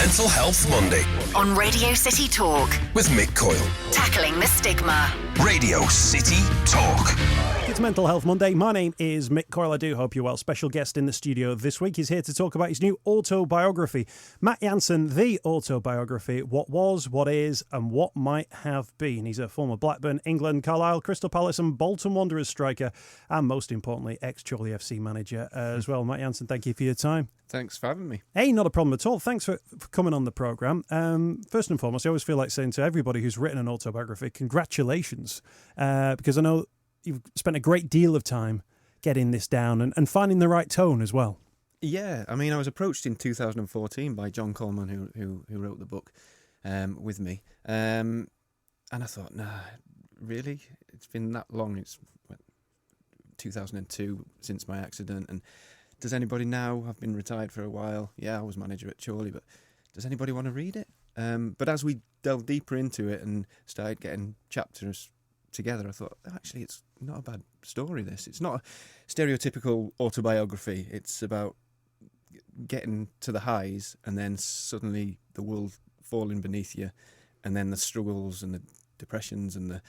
Mental Health Monday on Radio City Talk with Mick Coyle. Tackling the stigma. Radio City Talk. It's Mental Health Monday. My name is Mick Coyle. I do hope you're well. Special guest in the studio this week. He's here to talk about his new autobiography. Matt Jansen, the autobiography, what was, what is, and what might have been. He's a former Blackburn, England, Carlisle, Crystal Palace and Bolton Wanderers striker, and most importantly, ex-Chorley FC manager as well. Matt Jansen, thank you for your time. Thanks for having me. Hey, not a problem at all. Thanks for coming on the programme. First and foremost, I always feel like saying to everybody who's written an autobiography, congratulations, because I know you've spent a great deal of time getting this down and finding the right tone as well. Yeah, I mean, I was approached in 2014 by John Coleman, who wrote the book with me, and I thought, nah, really? It's been that long. It's 2002 since my accident, and does anybody now? I've been retired for a while. Yeah, I was manager at Chorley, but does anybody want to read it? But as we delved deeper into it and started getting chapters together, I thought, actually, it's not a bad story, this. It's not a stereotypical autobiography. It's about getting to the highs and then suddenly the world falling beneath you, and then the struggles and the depressions and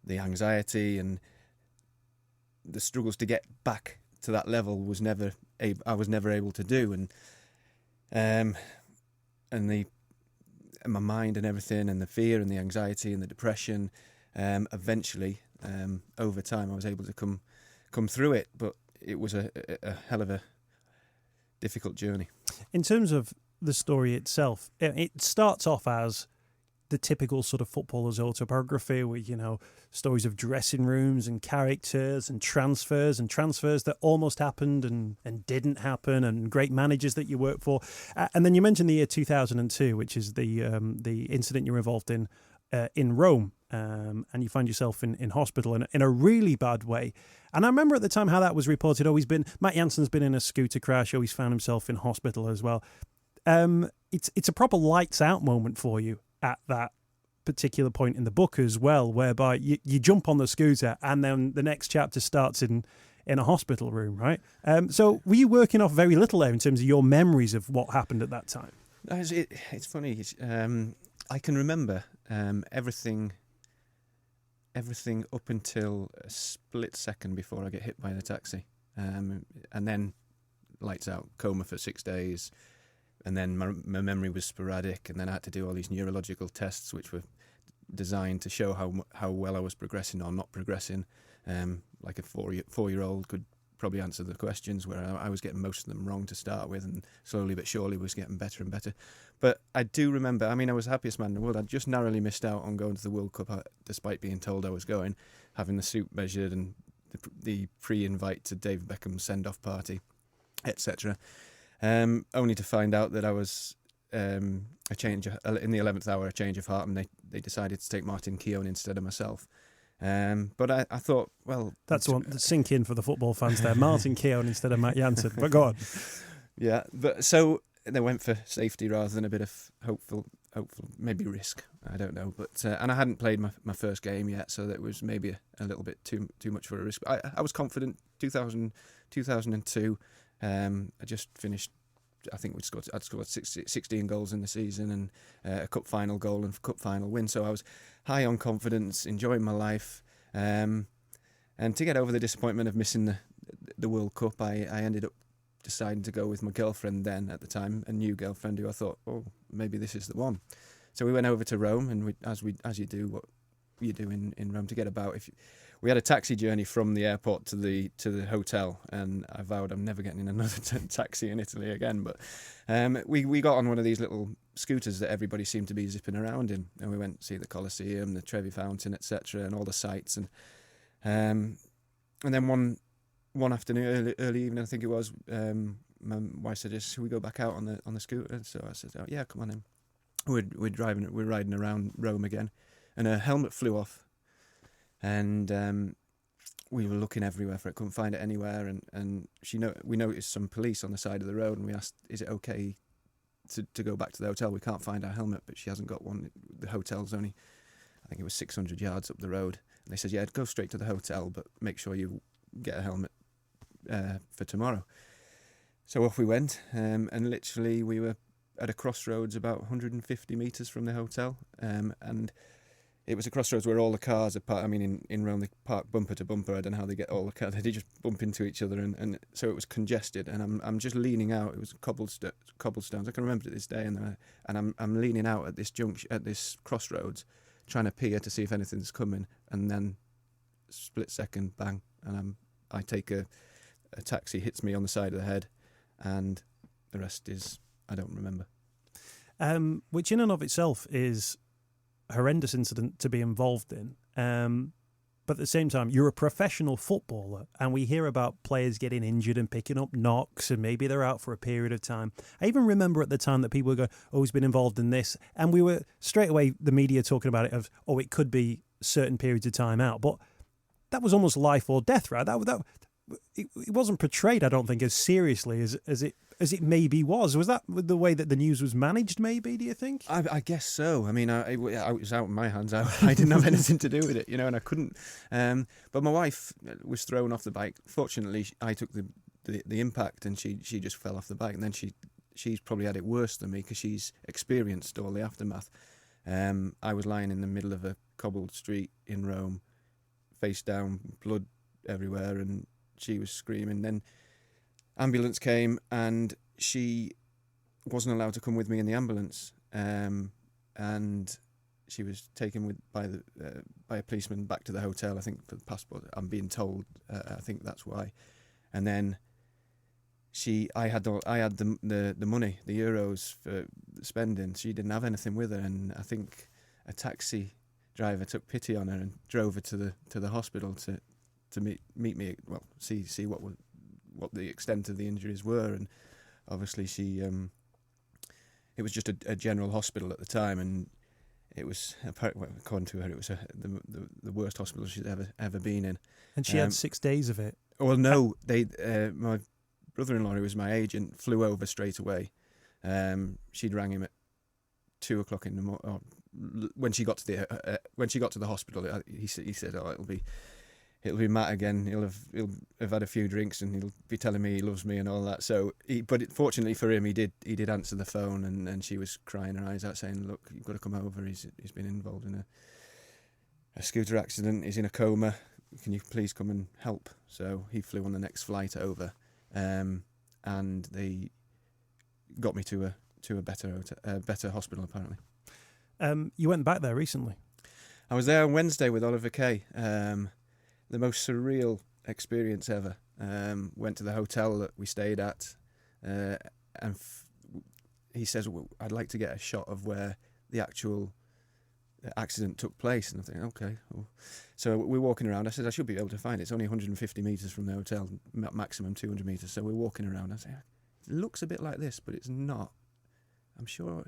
the anxiety and the struggles to get back to that level I was never able to do, and my mind and everything, and the fear and the anxiety and the depression. Eventually, over time, I was able to come through it, but it was a hell of a difficult journey. In terms of the story itself, it starts off as the typical sort of footballer's autobiography with, stories of dressing rooms and characters and transfers that almost happened and didn't happen, and great managers that you worked for. And then you mentioned the year 2002, which is the incident you're involved in Rome, and you find yourself in hospital in a really bad way. And I remember at the time how that was reported. Matt Jansen's been in a scooter crash. He's found himself in hospital as well. It's a proper lights out moment for you at that particular point in the book as well, whereby you jump on the scooter and then the next chapter starts in a hospital room, right? So were you working off very little there in terms of your memories of what happened at that time? It's funny. I can remember everything up until a split second before I get hit by the taxi, and then lights out, coma for 6 days. And then my memory was sporadic, and then I had to do all these neurological tests, which were designed to show how well I was progressing or not progressing. Like a four-year-old could probably answer the questions, where I was getting most of them wrong to start with, and slowly but surely was getting better and better. But I do remember, I was the happiest man in the world. I just narrowly missed out on going to the World Cup, despite being told I was going, having the suit measured and the pre-invite to David Beckham's send-off party, etc. Only to find out that I was in the 11th hour, a change of heart, and they decided to take Martin Keown instead of myself. But I thought, well, that's the one to sink in for the football fans there. Martin Keown instead of Matt Jansen. But go on. Yeah, but so they went for safety rather than a bit of hopeful maybe risk. I don't know, but and I hadn't played my first game yet, so that was maybe a little bit too much for a risk. I was confident. 2002. I just finished, I think I'd scored 16 goals in the season, and a cup final goal and cup final win. So I was high on confidence, enjoying my life. And to get over the disappointment of missing the World Cup, I ended up deciding to go with my girlfriend then at the time, a new girlfriend who I thought, maybe this is the one. So we went over to Rome, and as you do what you do in Rome to get about. We had a taxi journey from the airport to the hotel, and I vowed I'm never getting in another taxi in Italy again. But we got on one of these little scooters that everybody seemed to be zipping around in, and we went to see the Colosseum, the Trevi Fountain, etc., and all the sights. And then one afternoon, early evening, I think it was, my wife suggested, should we go back out on the scooter? So I said, yeah, come on in. We're riding around Rome again, and her helmet flew off. And we were looking everywhere for it, couldn't find it anywhere. And we noticed some police on the side of the road, and we asked, is it okay to go back to the hotel? We can't find our helmet, but she hasn't got one. The hotel's only, I think it was 600 yards up the road. And they said, yeah, go straight to the hotel, but make sure you get a helmet for tomorrow. So off we went, and literally we were at a crossroads about 150 metres from the hotel, and it was a crossroads where all the cars are parked. I mean, in Rome they park bumper to bumper. I don't know how they get all the cars. They just bump into each other, and so it was congested. And I'm just leaning out. It was cobblestones. I can remember it this day. And I'm leaning out at this at this crossroads, trying to peer to see if anything's coming. And then, split second, bang, and I take a taxi, hits me on the side of the head, and the rest is I don't remember. Which in and of itself is horrendous incident to be involved in, but at the same time you're a professional footballer, and we hear about players getting injured and picking up knocks, and maybe they're out for a period of time. I even remember at the time that people were going, oh, he's been involved in this, and we were straight away, the media talking about it of, oh, it could be certain periods of time out, but that was almost life or death, right? It wasn't portrayed, I don't think, as seriously as it maybe was. Was that the way that the news was managed, maybe, do you think? I guess so. I mean, it was out of my hands. I didn't have anything to do with it, and I couldn't. But my wife was thrown off the bike. Fortunately, I took the impact, and she just fell off the bike. And then she's probably had it worse than me because she's experienced all the aftermath. I was lying in the middle of a cobbled street in Rome, face down, blood everywhere, and she was screaming. Then ambulance came, and she wasn't allowed to come with me in the ambulance, and she was taken by a policeman back to the hotel, I think, for the passport. I'm being told. I think that's why. And then I had the money, the euros for spending. She didn't have anything with her, and I think a taxi driver took pity on her and drove her to the hospital to meet me. Well, see what the extent of the injuries were, and obviously it was just a general hospital at the time, and it was, according to her, it was the worst hospital she's ever been in. And she had 6 days of it. Well, no, my brother-in-law, who was my agent, flew over straight away. She'd rang him at 2:00 in the morning. When she got to the hospital, he said, "Oh, it'll be Matt again. He'll have had a few drinks, and he'll be telling me he loves me and all that." So, fortunately for him, he did answer the phone, and she was crying her eyes out, saying, "Look, you've got to come over. He's been involved in a scooter accident. He's in a coma. Can you please come and help?" So he flew on the next flight over, and they got me to a better hospital apparently. You went back there recently. I was there on Wednesday with Oliver Kay. The most surreal experience ever. Went to the hotel that we stayed at, and he says, well, "I'd like to get a shot of where the actual accident took place." And I think, okay. Well. So we're walking around. I said, "I should be able to find it. It's only 150 metres from the hotel, maximum 200 metres." So we're walking around. I say, "It looks a bit like this, but it's not. I'm sure."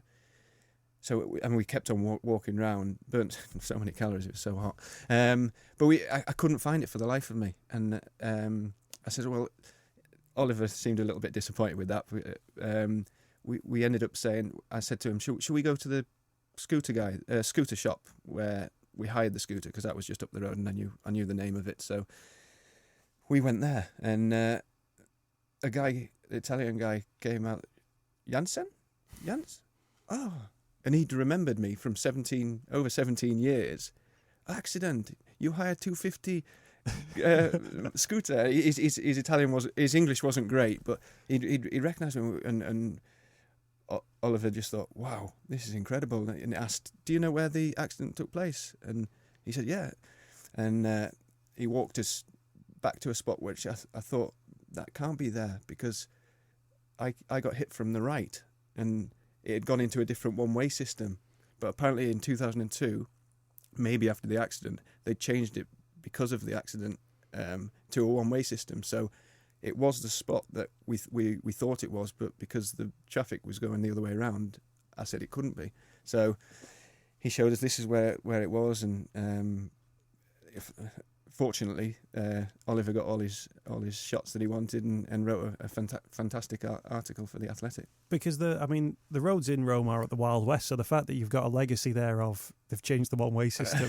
So, and we kept on walking around, burnt so many calories, it was so hot. But I couldn't find it for the life of me. And I said, well, Oliver seemed a little bit disappointed with that. We ended up saying, I said to him, should we go to the scooter shop where we hired the scooter, because that was just up the road, and I knew the name of it. So we went there, and an Italian guy came out, Jansen? Oh. And he'd remembered me from over 17 years. Accident. You hired 250 scooter. His Italian his English wasn't great, but he recognised me, and Oliver just thought, wow, this is incredible. And asked, "Do you know where the accident took place?" And he said, "Yeah." And he walked us back to a spot which I thought, that can't be there, because I got hit from the right, and it had gone into a different one-way system. But apparently in 2002, maybe after the accident, they changed it because of the accident to a one-way system. So it was the spot that we thought it was, but because the traffic was going the other way around, I said it couldn't be. So he showed us this is where it was, and fortunately, Oliver got all his shots that he wanted, and wrote a fantastic article for The Athletic. Because the roads in Rome are at the Wild West, so the fact that you've got a legacy there of they've changed the one-way system.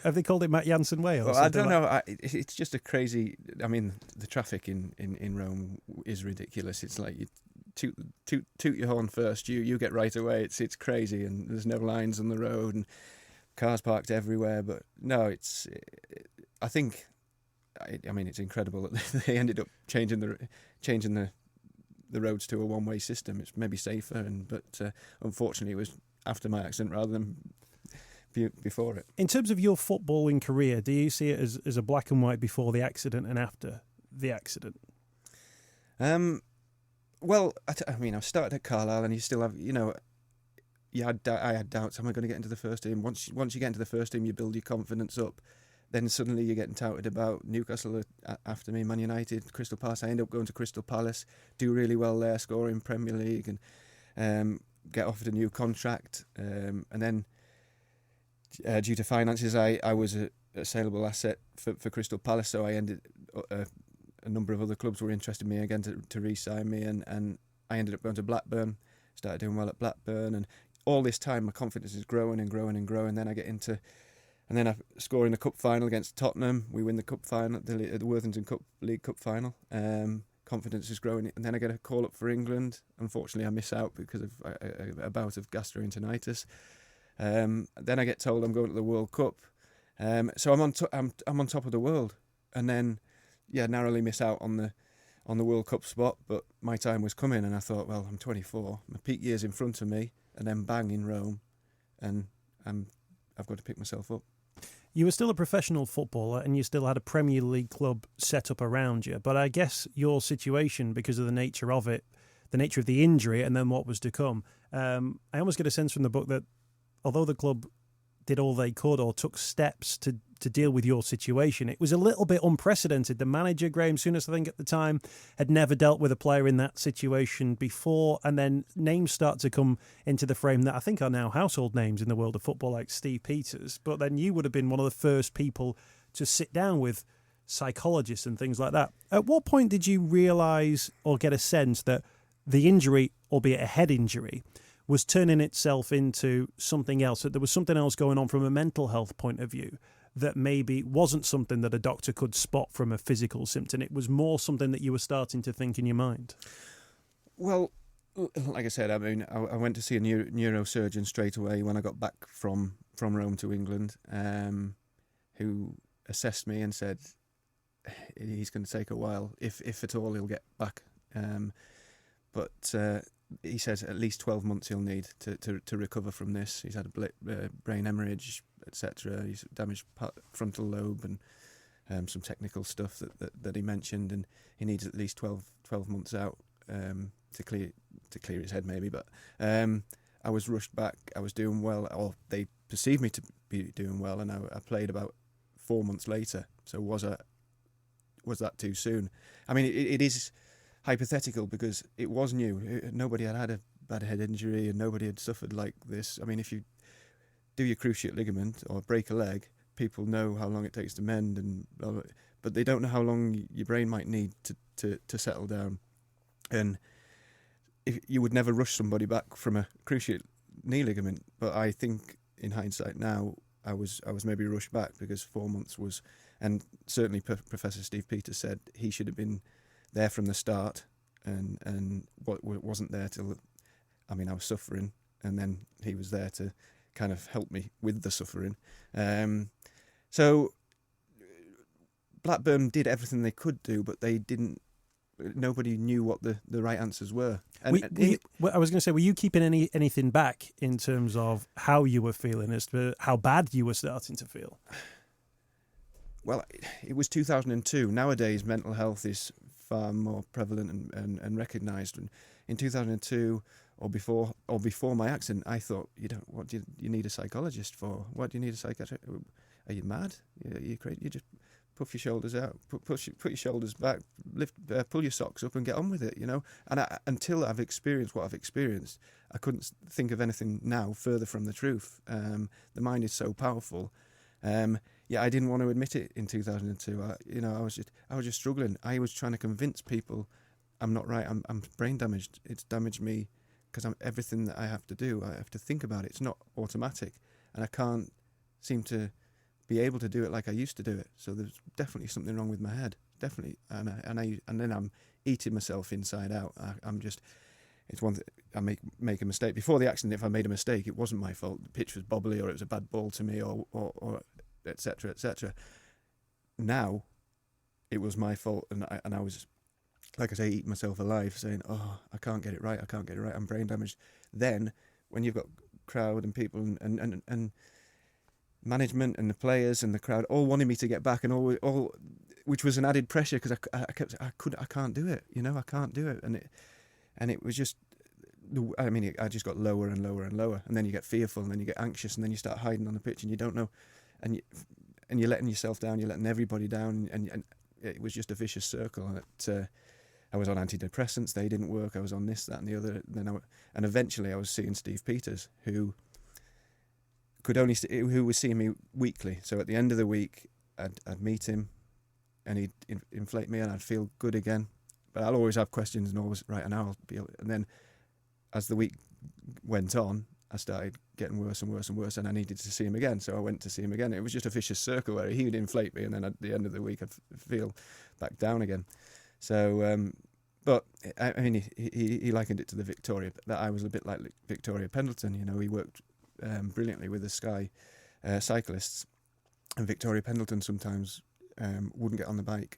Have they called it Matt Jansen Way? Well, I don't know. It's just a crazy. I mean, the traffic in Rome is ridiculous. It's like toot your horn first. You get right away. It's crazy, and there's no lines on the road and cars parked everywhere. But no, I think, I mean, it's incredible that they ended up changing the roads to a one-way system. It's maybe safer, but unfortunately, it was after my accident rather than before it. In terms of your footballing career, do you see it as a black and white before the accident and after the accident? Well, I mean, I started at Carlisle, and you still have, I had doubts. Am I going to get into the first team? Once you get into the first team, you build your confidence up. Then suddenly you're getting touted about Newcastle after me, Man United, Crystal Palace. I end up going to Crystal Palace, do really well there, score in Premier League, and get offered a new contract. And then, due to finances, I was a saleable asset for Crystal Palace, so I ended. A number of other clubs were interested in me again to re-sign me, and I ended up going to Blackburn. Started doing well at Blackburn, and all this time my confidence is growing and growing and growing. Then I get into. And then I score in the cup final against Tottenham. We win the cup final, the Worthington League Cup final. Confidence is growing. And then I get a call up for England. Unfortunately, I miss out because of a bout of gastroenteritis. Then I get told I'm going to the World Cup. So I'm on top of the world. And then, narrowly miss out on the World Cup spot. But my time was coming, and I thought, well, I'm 24. My peak year's in front of me, and then bang in Rome, and I've got to pick myself up. You were still a professional footballer, and you still had a Premier League club set up around you. But I guess your situation, because of the nature of it, the nature of the injury, and then what was to come, I almost get a sense from the book that although the club did all they could or took steps to deal with your situation, it was a little bit unprecedented. The manager, Graham Souness, I think at the time, had never dealt with a player in that situation before, and then names start to come into the frame that I think are now household names in the world of football, like Steve Peters. But then you would have been one of the first people to sit down with psychologists and things like that. At what point did you realise or get a sense that the injury, albeit a head injury, was turning itself into something else, that there was something else going on from a mental health point of view that maybe wasn't something that a doctor could spot from a physical symptom? It was more something that you were starting to think in your mind. Well, like I said, I mean, I went to see a neurosurgeon straight away when I got back from Rome to England, who assessed me and said he's going to take a while, if at all he'll get back. But he says at least 12 months he'll need to recover from this. He's had a brain hemorrhage, etc. He's damaged frontal lobe and some technical stuff that he mentioned, and he needs at least 12 months out to clear his head maybe. But I was rushed back. I was doing well, or they perceived me to be doing well, and I played about 4 months later. So was that too soon? I mean, it is hypothetical because it was new. Nobody had a bad head injury, and nobody had suffered like this. I mean, if you do your cruciate ligament or break a leg, people know how long it takes to mend, and but they don't know how long your brain might need to settle down. And if you would never rush somebody back from a cruciate knee ligament, but I think in hindsight now I was maybe rushed back because 4 months was, and certainly Professor Steve Peters said he should have been there from the start, and wasn't there till, I mean, I was suffering, and then he was there to kind of help me with the suffering. So Blackburn did everything they could do, but they didn't. Nobody knew what the right answers were. And I was going to say, were you keeping anything back in terms of how you were feeling, as to how bad you were starting to feel? Well, it was 2002. Nowadays, mental health is far more prevalent and recognised. And in 2002, or before my accident, I thought, what do you need a psychologist for? What do you need a psychiatrist? Are you mad? Are you crazy? You just puff your shoulders out, put your shoulders back, pull your socks up, and get on with it. And until I've experienced what I've experienced, I couldn't think of anything now further from the truth. The mind is so powerful. I didn't want to admit it in 2002. I was just struggling. I was trying to convince people I'm not right. I'm brain damaged. It's damaged me because everything that I have to do, I have to think about it. It's not automatic, and I can't seem to be able to do it like I used to do it. So there's definitely something wrong with my head. Definitely, and then I'm eating myself inside out. it's one that I make a mistake. Before the accident, if I made a mistake, it wasn't my fault. The pitch was bobbly, or it was a bad ball to me, or etc. etc. Now, it was my fault, and I was, like I say, eating myself alive, saying, "Oh, I can't get it right. I can't get it right. I'm brain damaged." Then, when you've got crowd and people and management and the players and the crowd all wanting me to get back, and all which was an added pressure, because I can't do it. I can't do it, and it was just. I just got lower and lower and lower, and then you get fearful, and then you get anxious, and then you start hiding on the pitch, and you don't know, and you're letting yourself down, you're letting everybody down, and it was just a vicious circle. And I was on antidepressants; they didn't work. I was on this, that, and the other. And eventually, I was seeing Steve Peters, who was seeing me weekly. So at the end of the week, I'd meet him, and he'd inflate me, and I'd feel good again. But I'll always have questions, and always right, and now I'll be able. And then, as the week went on, I started getting worse and worse and worse, and I needed to see him again. So I went to see him again. It was just a vicious circle where he would inflate me, and then at the end of the week, I'd feel back down again. So, but I mean, he likened it to the Victoria, that I was a bit like Victoria Pendleton. He worked brilliantly with the Sky cyclists, and Victoria Pendleton sometimes wouldn't get on the bike,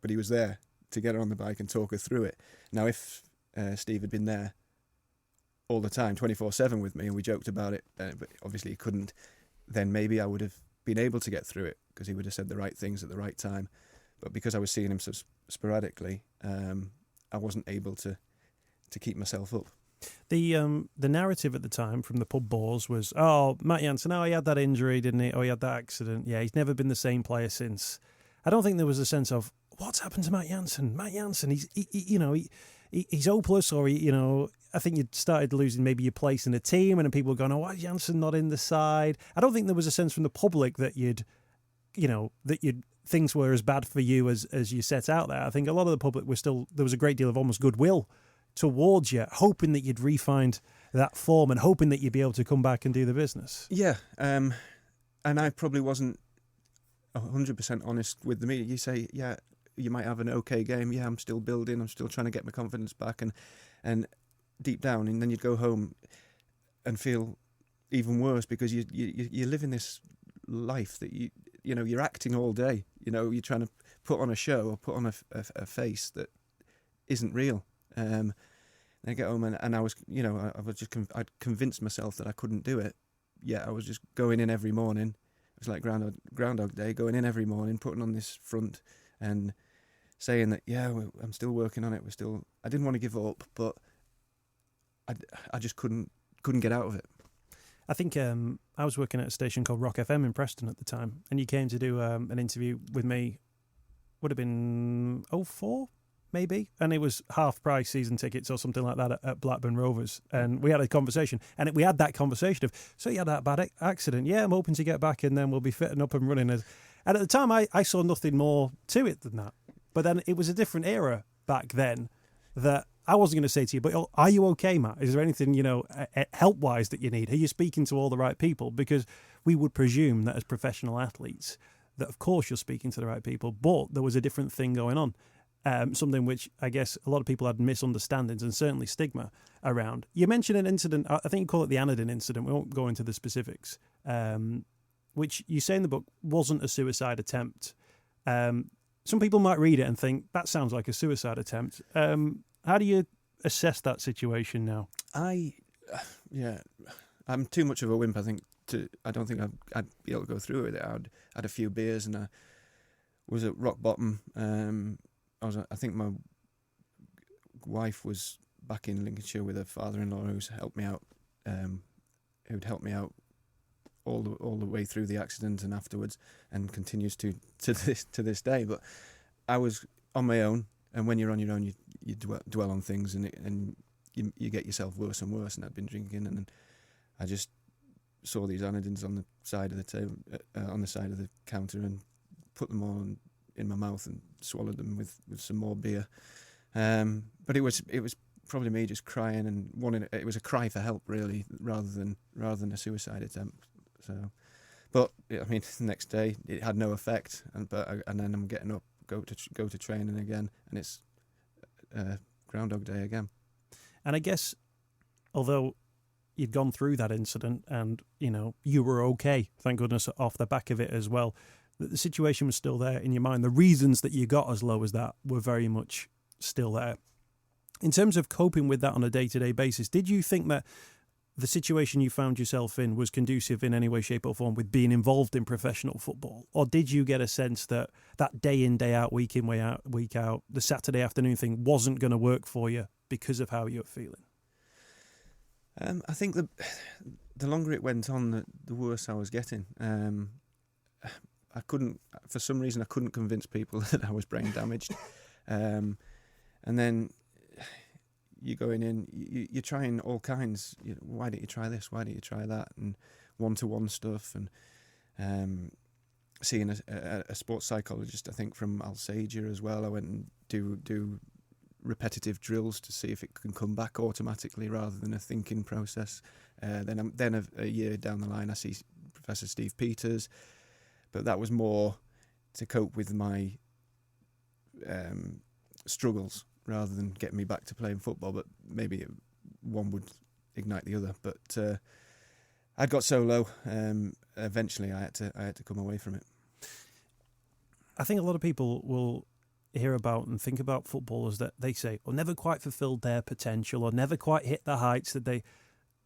but he was there to get her on the bike and talk her through it. Now, if Steve had been there all the time, 24/7 with me, and we joked about it, but obviously he couldn't, then maybe I would have been able to get through it, because he would have said the right things at the right time. But because I was seeing him so sporadically, I wasn't able to keep myself up. The narrative at the time from the pub bores was, Matt Jansen, he had that injury, didn't he? He had that accident. Yeah, he's never been the same player since. I don't think there was a sense of, what's happened to Matt Jansen? Matt Jansen, he's hopeless, or I think you'd started losing maybe your place in the team, and then people were going, why is Jansen not in the side? I don't think there was a sense from the public that things were as bad for you as you set out there. I think a lot of the public there was a great deal of almost goodwill towards you, hoping that you'd re-find that form and hoping that you'd be able to come back and do the business. Yeah, and I probably wasn't 100% honest with the media. You say, yeah, you might have an okay game. Yeah, I'm still building. I'm still trying to get my confidence back, and deep down, and then you'd go home and feel even worse, because you're living this life that you're acting all day. You're trying to put on a show or put on a face that isn't real. And I get home and I was, I'd convinced myself that I couldn't do it. Yeah, I was just going in every morning. It was like Groundhog Day, going in every morning, putting on this front and saying that, yeah, I'm still working on it. I didn't want to give up, but I just couldn't get out of it. I think I was working at a station called Rock FM in Preston at the time, and you came to do an interview with me. Would have been 2004, maybe, and it was half price season tickets or something like that at Blackburn Rovers, and we had a conversation, and we had that conversation of, so you had that bad accident, yeah, I'm hoping to get back, and then we'll be fitting up and running. And at the time, I saw nothing more to it than that. But then it was a different era back then that I wasn't going to say to you, but are you okay, Matt? Is there anything, help-wise that you need? Are you speaking to all the right people? Because we would presume that as professional athletes, that of course you're speaking to the right people, but there was a different thing going on. Something which I guess a lot of people had misunderstandings and certainly stigma around. You mentioned an incident, I think you call it the Anadin incident, we won't go into the specifics, which you say in the book wasn't a suicide attempt. Some people might read it and think, that sounds like a suicide attempt. How do you assess that situation now? I'm too much of a wimp, I think. I don't think I'd be able to go through with it. I had a few beers and I was at rock bottom. I think my wife was back in Lincolnshire with her father-in-law, who's helped me out. Who'd helped me out all the way through the accident and afterwards, and continues to this day. But I was on my own, and when you're on your own, you dwell on things, and you get yourself worse and worse. And I'd been drinking, and I just saw these Anadins on the side of the table, on the side of the counter, and put them all in my mouth and swallowed them with some more beer. But it was probably me just crying and wanting. It was a cry for help, really, rather than a suicide attempt. So, but I mean, the next day it had no effect, and then I'm getting up, go to training again, and it's Groundhog Day again. And I guess, although you'd gone through that incident and, you were okay, thank goodness, off the back of it as well, that the situation was still there in your mind. The reasons that you got as low as that were very much still there. In terms of coping with that on a day-to-day basis, did you think that the situation you found yourself in was conducive in any way, shape or form with being involved in professional football? Or did you get a sense that that day in, day out, week in, week out, the Saturday afternoon thing wasn't going to work for you because of how you were feeling? I think the longer it went on, the worse I was getting. I couldn't, for some reason, I couldn't convince people that I was brain damaged. And then you're going in, you're trying all kinds. Why don't you try this? Why don't you try that? And one-to-one stuff, and seeing a sports psychologist, I think from Alsager as well. I went and do repetitive drills to see if it can come back automatically rather than a thinking process. Then a year down the line, I see Professor Steve Peters, but that was more to cope with my struggles rather than get me back to playing football. But maybe one would ignite the other. But I got so low. Eventually, I had to come away from it. I think a lot of people will hear about and think about footballers that they say, never quite fulfilled their potential or never quite hit the heights that they...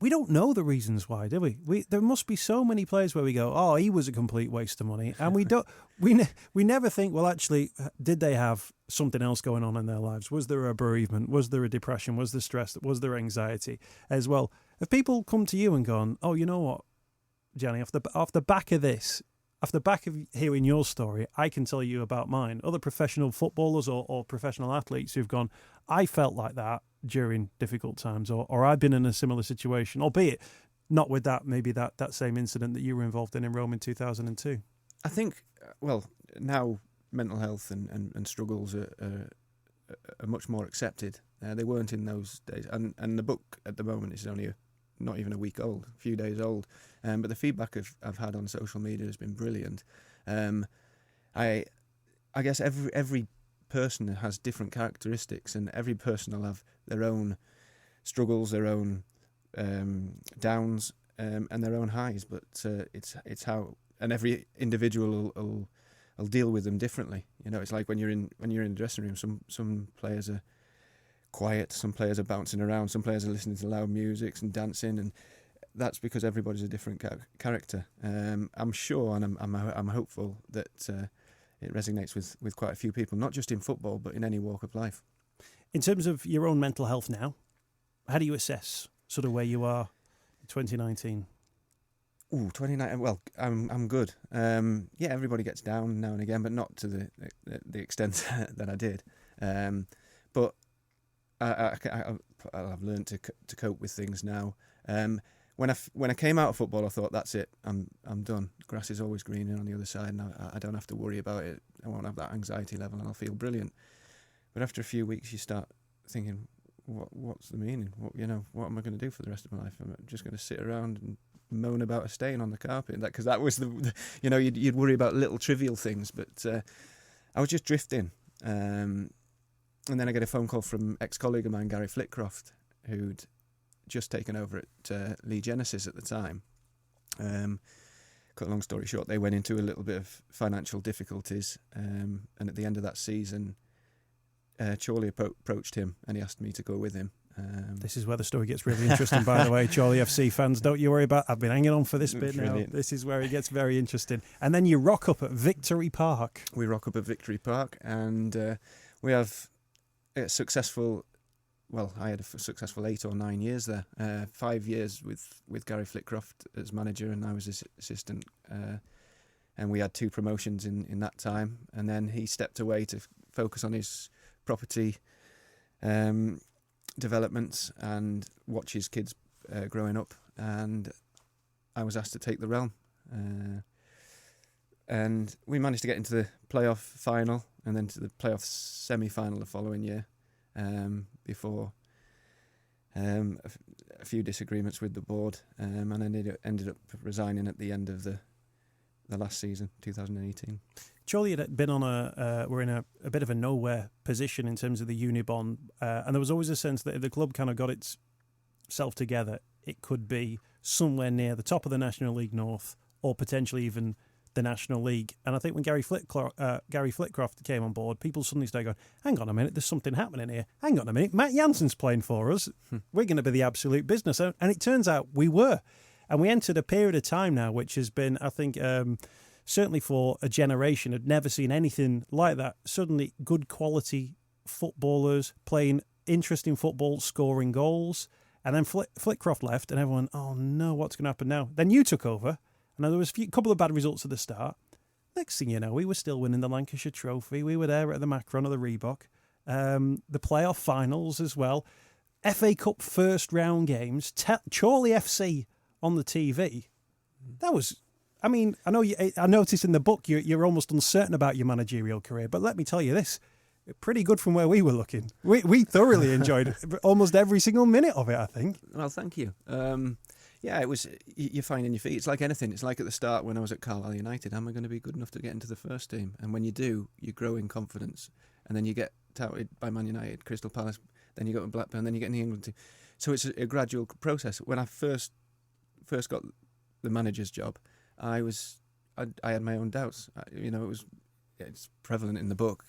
We don't know the reasons why, do we? There must be so many players where we go, he was a complete waste of money. And we don't... we never think, well, actually, did they have something else going on in their lives? Was there a bereavement? Was there a depression? Was there stress? Was there anxiety as well? If people come to you and gone, you know what, Gianni, off the back of this... Off the back of hearing your story, I can tell you about mine. Other professional footballers or professional athletes who've gone, I felt like that during difficult times, or I've been in a similar situation, albeit not with that same incident that you were involved in Rome in 2002. I think, now mental health and struggles are much more accepted. They weren't in those days. And the book at the moment is only not even a week old, a few days old. But the feedback I've had on social media has been brilliant. I guess every person has different characteristics, and every person will have their own struggles, their own downs, and their own highs. But it's how, and every individual will deal with them differently. It's like when you're in the dressing room. Some players are quiet, some players are bouncing around, some players are listening to loud music and dancing, and that's because everybody's a different character. I'm sure, and I'm hopeful that it resonates with quite a few people, not just in football, but in any walk of life. In terms of your own mental health now, how do you assess sort of where you are in 2019? 2019. Well, I'm good. Everybody gets down now and again, but not to the extent that I did. But I've learned to cope with things now. When I came out of football, I thought, that's it. I'm done. Grass is always greener on the other side, and I don't have to worry about it. I won't have that anxiety level, and I'll feel brilliant. But after a few weeks, you start thinking, what's the meaning? What am I going to do for the rest of my life? I'm just going to sit around and moan about a stain on the carpet, because that was you'd worry about little trivial things. But I was just drifting. And then I get a phone call from ex-colleague of mine, Gary Flitcroft, who'd just taken over at Lee Genesis at the time. Cut a long story short, they went into a little bit of financial difficulties, and at the end of that season, Chorley approached him, and he asked me to go with him. This is where the story gets really interesting, by the way. Chorley FC fans, don't you worry about... I've been hanging on for this bit Brilliant. now. This is where it gets very interesting. And then you rock up at Victory Park. We rock up at Victory Park, and we have a successful... Well, I had a successful 8 or 9 years there. 5 years with Gary Flitcroft as manager, and I was his assistant. And we had 2 promotions in that time. And then he stepped away to focus on his property developments and watch his kids growing up. And I was asked to take the realm. And we managed to get into the playoff final and then to the playoff semi-final the following year. Before a few disagreements with the board, and I ended up resigning at the end of last season, 2018. Chorley had been on we're in a bit of a nowhere position in terms of the Unibond, and there was always a sense that if the club kind of got itself together, it could be somewhere near the top of the National League North, or potentially even the National League. And I think when Gary Flitcroft came on board, people suddenly started going, hang on a minute, there's something happening here. Hang on a minute, Matt Jansen's playing for us. We're going to be the absolute business. And it turns out we were. And we entered a period of time now which has been, I think, certainly for a generation, had never seen anything like that. Suddenly good quality footballers playing interesting football, scoring goals. And then Flitcroft left and everyone, oh no, what's going to happen now? Then you took over. And there was a couple of bad results at the start. Next thing you know, we were still winning the Lancashire Trophy. We were there at the Macron of the Reebok. The playoff finals as well. FA Cup first round games. Chorley FC on the TV. That was... I mean, I noticed in the book you're almost uncertain about your managerial career, but let me tell you this. Pretty good from where we were looking. We thoroughly enjoyed almost every single minute of it, I think. Well, thank you. Yeah, it was. You're finding your feet. It's like anything. It's like at the start when I was at Carlisle United. Am I going to be good enough to get into the first team? And when you do, you grow in confidence. And then you get touted by Man United, Crystal Palace. Then you go to Blackburn. Then you get in the England team. So it's a gradual process. When I first got the manager's job, I had my own doubts. It's prevalent in the book.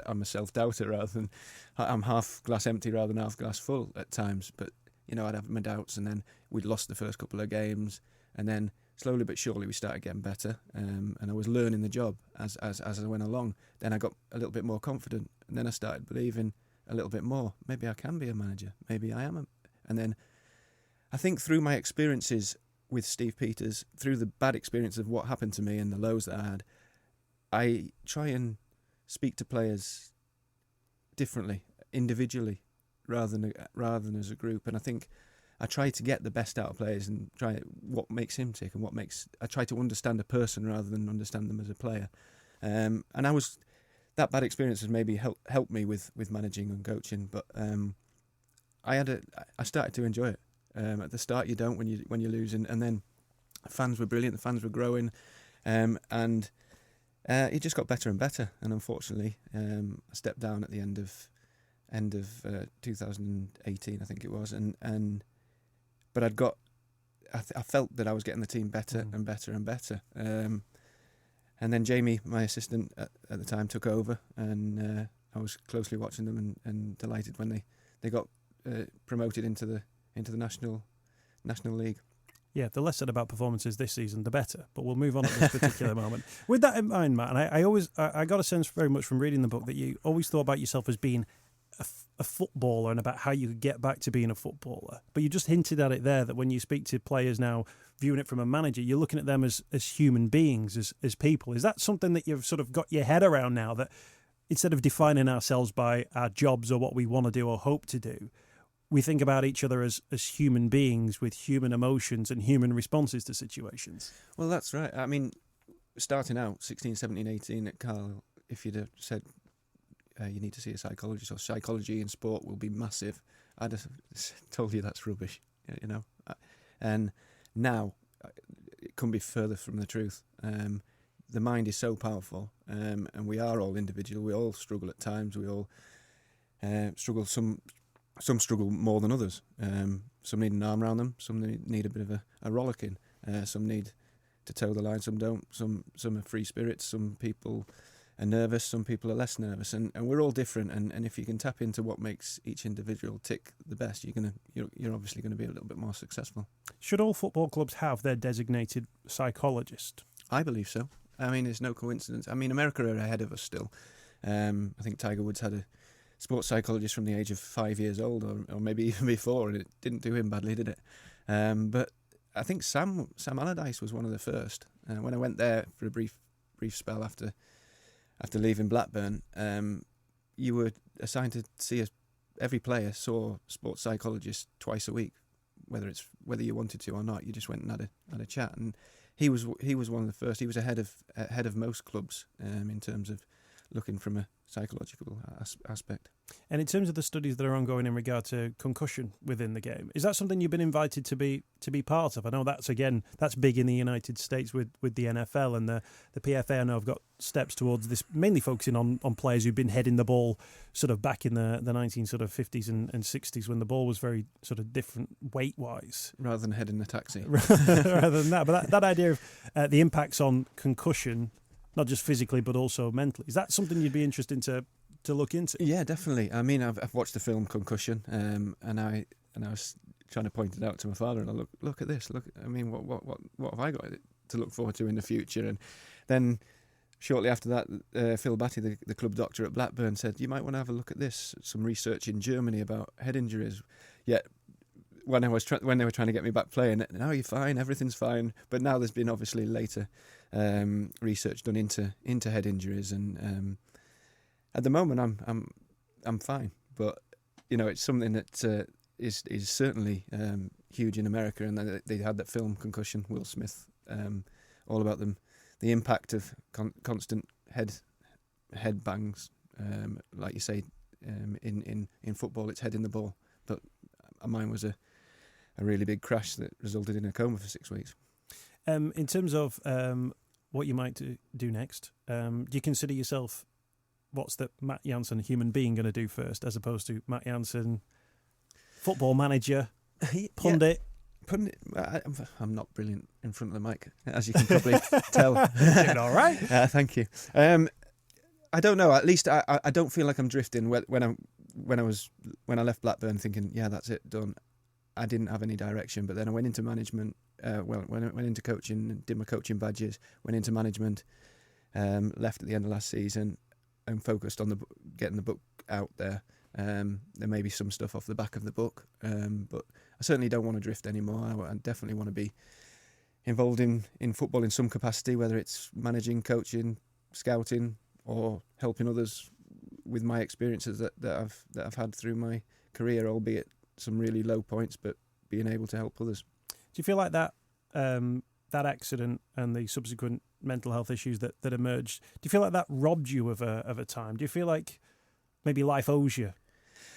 I'm a self-doubter rather than I'm half glass empty rather than half glass full at times. But I'd have my doubts, and then we'd lost the first couple of games, and then slowly but surely we started getting better, and I was learning the job as I went along. Then I got a little bit more confident, and then I started believing a little bit more. Maybe I can be a manager. Maybe I am. And then I think through my experiences with Steve Peters, through the bad experience of what happened to me and the lows that I had, I try and speak to players differently, individually, rather than as a group. And I think I try to get the best out of players and try what makes him tick and I try to understand a person rather than understand them as a player. And that bad experience has maybe helped me with managing and coaching. But I started to enjoy it. At the start, you don't when you're losing, and then fans were brilliant. The fans were growing, and it just got better and better. And unfortunately, I stepped down at the end of 2018, I think it was, but I felt that I was getting the team better and better and better. And then Jamie, my assistant at the time, took over, and I was closely watching them and delighted when they got promoted into the National League. Yeah, the less said about performances this season, the better. But we'll move on at this particular moment. With that in mind, Matt, and I got a sense very much from reading the book that you always thought about yourself as being a footballer and about how you could get back to being a footballer. But you just hinted at it there, that when you speak to players now, viewing it from a manager, you're looking at them as human beings, as people. Is that something that you've sort of got your head around now, that instead of defining ourselves by our jobs or what we want to do or hope to do, we think about each other as human beings with human emotions and human responses to situations? Well, that's right. I mean, starting out 16, 17, 18 at Carlisle, if you'd have said you need to see a psychologist or psychology in sport will be massive, I'd have told you that's rubbish, And now it couldn't be further from the truth. The mind is so powerful, and we are all individual. We all struggle at times. We all struggle. Some struggle more than others. Some need an arm around them. Some need a bit of a rollicking. Some need to toe the line. Some don't. Some are free spirits. Some people are nervous. Some people are less nervous. And we're all different. And if you can tap into what makes each individual tick the best, you're obviously going to be a little bit more successful. Should all football clubs have their designated psychologist? I believe so. I mean, it's no coincidence. I mean, America are ahead of us still. I think Tiger Woods had a sports psychologist from the age of 5 years old, or maybe even before, and it didn't do him badly, did it? But I think Sam Allardyce was one of the first. When I went there for a brief spell after leaving Blackburn, you were assigned to see every player saw sports psychologist twice a week, whether you wanted to or not. You just went and had a chat, and he was one of the first. He was ahead of most clubs in terms of looking from a psychological aspect. And in terms of the studies that are ongoing in regard to concussion within the game, is that something you've been invited to be part of? I know that's big in the United States with the NFL, and the PFA I know have got steps towards this, mainly focusing on players who've been heading the ball sort of back in the 1950s and 60s when the ball was very sort of different weight-wise. Rather than heading a taxi. Rather than that. But that idea of the impacts on concussion, not just physically but also mentally, is that something you'd be interested to look into? Yeah, definitely. I mean, I've watched the film Concussion, and I was trying to point it out to my father, and I look at this. Look, I mean, what have I got to look forward to in the future? And then shortly after that, Phil Batty, the club doctor at Blackburn, said, "You might want to have a look at this. Some research in Germany about head injuries." Yet when they were trying to get me back playing, "No, you're fine. Everything's fine." But now there's been obviously later research done into head injuries, and at the moment I'm fine. But it's something that is certainly huge in America, and they had that film Concussion, Will Smith, all about the impact of constant head bangs, like you say, in football it's heading the ball, but mine was a really big crash that resulted in a coma for 6 weeks. In terms of what you might do next, do you consider yourself, what's the Matt Jansen human being going to do first, as opposed to Matt Jansen football manager, pundit? Pundit. I'm not brilliant in front of the mic, as you can probably tell. Doing all right. Thank you. I don't know. At least I don't feel like I'm drifting. When I left Blackburn, thinking, yeah, that's it, done. I didn't have any direction, but then I went into management. When I went into coaching, did my coaching badges, went into management, left at the end of last season, and focused on getting the book out there. There may be some stuff off the back of the book, but I certainly don't want to drift anymore. I definitely want to be involved in football in some capacity, whether it's managing, coaching, scouting, or helping others with my experiences that I've had through my career, albeit some really low points, but being able to help others. Do you feel like that accident and the subsequent mental health issues that emerged, do you feel like that robbed you of a time? Do you feel like maybe life owes you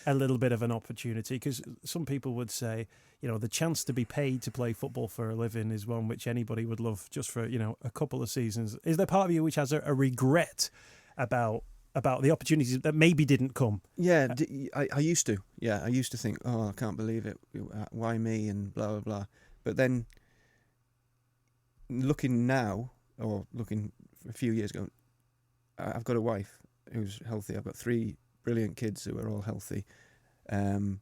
a little bit of an opportunity? Because some people would say, the chance to be paid to play football for a living is one which anybody would love just for, a couple of seasons. Is there part of you which has a regret about the opportunities that maybe didn't come? Yeah, I used to. Yeah, I used to think, oh, I can't believe it. Why me? And blah, blah, blah. But then looking now, or looking a few years ago, I've got a wife who's healthy. I've got 3 brilliant kids who are all healthy. And,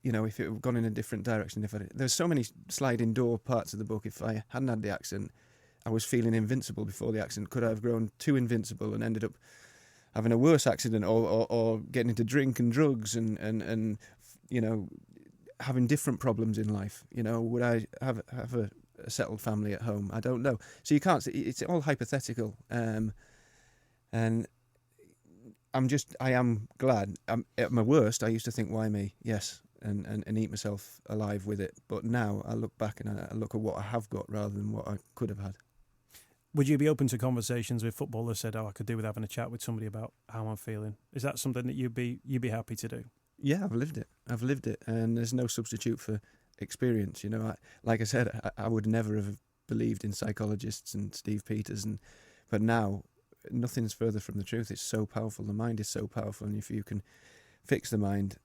if it had gone in a different direction, there's so many sliding door parts of the book. If I hadn't had the accident, I was feeling invincible before the accident. Could I have grown too invincible and ended up having a worse accident, or getting into drink and drugs and having different problems in life? Would I have a settled family at home? I don't know. So you can't. It's all hypothetical. And I am glad. At my worst, I used to think, why me? Yes. And eat myself alive with it. But now I look back and I look at what I have got rather than what I could have had. Would you be open to conversations with footballers said, I could do with having a chat with somebody about how I'm feeling? Is that something that you'd be happy to do? Yeah, I've lived it. And there's no substitute for experience. Like I said, I would never have believed in psychologists and Steve Peters. But now, nothing's further from the truth. It's so powerful. The mind is so powerful. And if you can fix the mind,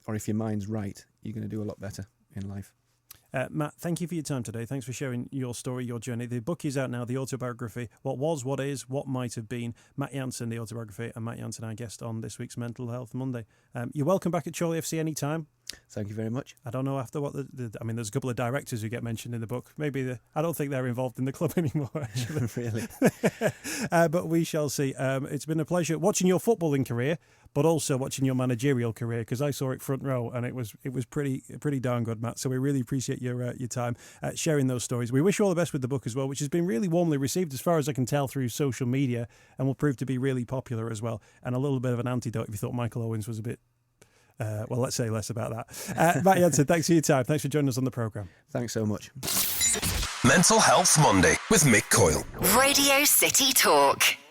or if your mind's right, you're going to do a lot better in life. Matt, thank you for your time today. Thanks for sharing your story, your journey. The book is out now, the autobiography, What Was, What Is, What Might Have Been. Matt Jansen, the autobiography, and Matt Jansen, our guest on this week's Mental Health Monday. You're welcome back at Chorley FC anytime. Thank you very much. I don't know after what there's a couple of directors who get mentioned in the book. Maybe I don't think they're involved in the club anymore, actually. Really? But we shall see. It's been a pleasure watching your footballing career, but also watching your managerial career, because I saw it front row and it was pretty darn good, Matt. So we really appreciate your time sharing those stories. We wish you all the best with the book as well, which has been really warmly received as far as I can tell through social media, and will prove to be really popular as well. And a little bit of an antidote if you thought Michael Owens was a bit. Well, let's say less about that. Matt Jansen, thanks for your time. Thanks for joining us on the programme. Thanks so much. Mental Health Monday with Mick Coyle. Radio City Talk.